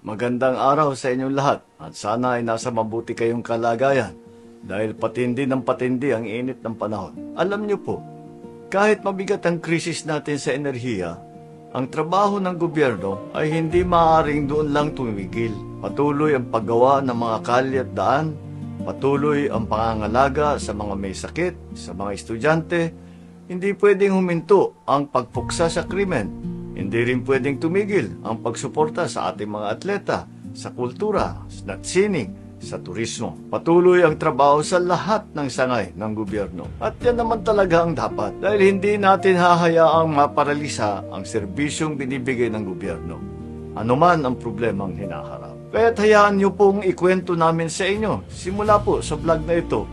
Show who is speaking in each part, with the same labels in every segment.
Speaker 1: Magandang araw sa inyong lahat at sana ay nasa mabuti kayong kalagayan dahil patindi ng patindi ang init ng panahon. Alam niyo po, kahit mabigat ang krisis natin sa enerhiya, ang trabaho ng gobyerno ay hindi maaaring doon lang tumigil. Patuloy ang paggawa ng mga kalye at daan, patuloy ang pangangalaga sa mga may sakit, sa mga estudyante. Hindi pwedeng huminto ang pagpuksa sa krimen. Hindi rin pwedeng tumigil ang pagsuporta sa ating mga atleta, sa kultura, sa sining, sa turismo. Patuloy ang trabaho sa lahat ng sangay ng gobyerno. At yan naman talaga ang dapat dahil hindi natin hahayaang maparalisa ang serbisyong binibigay ng gobyerno. Ano man ang problemang hinaharap. Kaya't hayaan niyo pong ikwento namin sa inyo, simula po sa vlog na ito,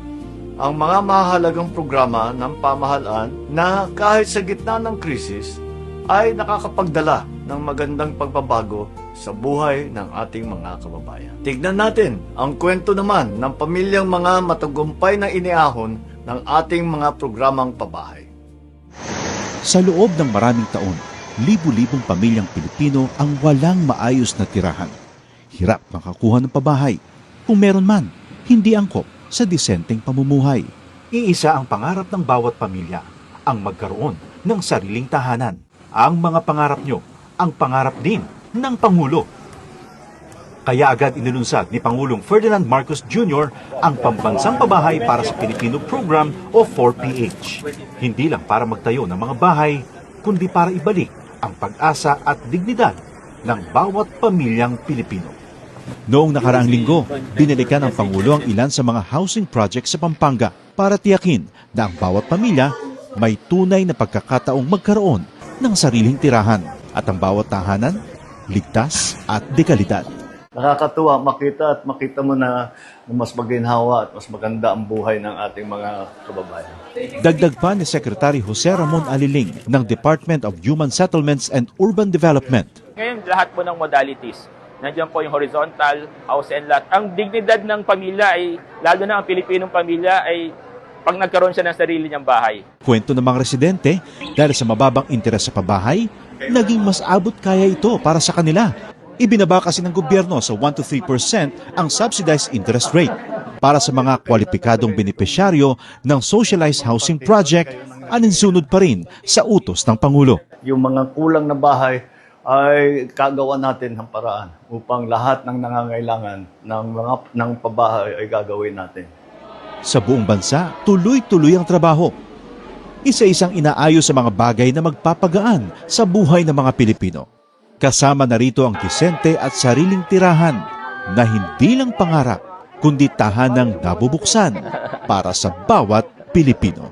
Speaker 1: ang mga mahalagang programa ng pamahalaan na kahit sa gitna ng krisis, ay nakakapagdala ng magandang pagbabago sa buhay ng ating mga kababayan. Tignan natin ang kwento naman ng pamilyang mga matagumpay na iniahon ng ating mga programang pabahay.
Speaker 2: Sa loob ng maraming taon, libu-libong pamilyang Pilipino ang walang maayos na tirahan. Hirap makakuha ng pabahay. Kung meron man, hindi angkop sa disenteng pamumuhay. Iisa ang pangarap ng bawat pamilya, ang magkaroon ng sariling tahanan. Ang mga pangarap nyo, ang pangarap din ng Pangulo. Kaya agad inilunsad ni Pangulong Ferdinand Marcos Jr. ang Pambansang Pabahay para sa Pilipino Program o 4PH. Hindi lang para magtayo ng mga bahay, kundi para ibalik ang pag-asa at dignidad ng bawat pamilyang Pilipino. Noong nakaraang linggo, binalikan ng Pangulo ang ilan sa mga housing projects sa Pampanga para tiyakin na ang bawat pamilya may tunay na pagkakataong magkaroon ng sariling tirahan at ang bawat tahanan, ligtas at dekalidad.
Speaker 1: Nakakatuwa makita mo na mas maginhawa at mas maganda ang buhay ng ating mga kababayan.
Speaker 2: Dagdag pa ni Secretary Jose Ramon Aliling ng Department of Human Settlements and Urban Development.
Speaker 3: Ngayon, lahat po ng modalities. Nandiyan po yung horizontal, house and lot. Ang dignidad ng pamilya ay, lalo na ang Pilipinong pamilya ay pag nagkaroon siya ng sarili niyang bahay.
Speaker 2: Kwento ng mga residente, dahil sa mababang interes sa pabahay, naging mas abot kaya ito para sa kanila. Ibinaba kasi ng gobyerno sa 1 to 3% ang subsidized interest rate para sa mga kwalipikadong benepisyaryo ng socialized housing project, aninsunod pa rin sa utos ng Pangulo.
Speaker 1: Yung mga kulang na bahay ay kagawa natin ng paraan upang lahat ng nangangailangan ng pabahay ay gagawin natin.
Speaker 2: Sa buong bansa, tuloy-tuloy ang trabaho. Isa-isang inaayos sa mga bagay na magpapagaan sa buhay ng mga Pilipino. Kasama na rito ang disente at sariling tirahan na hindi lang pangarap, kundi tahanang nabubuksan para sa bawat Pilipino.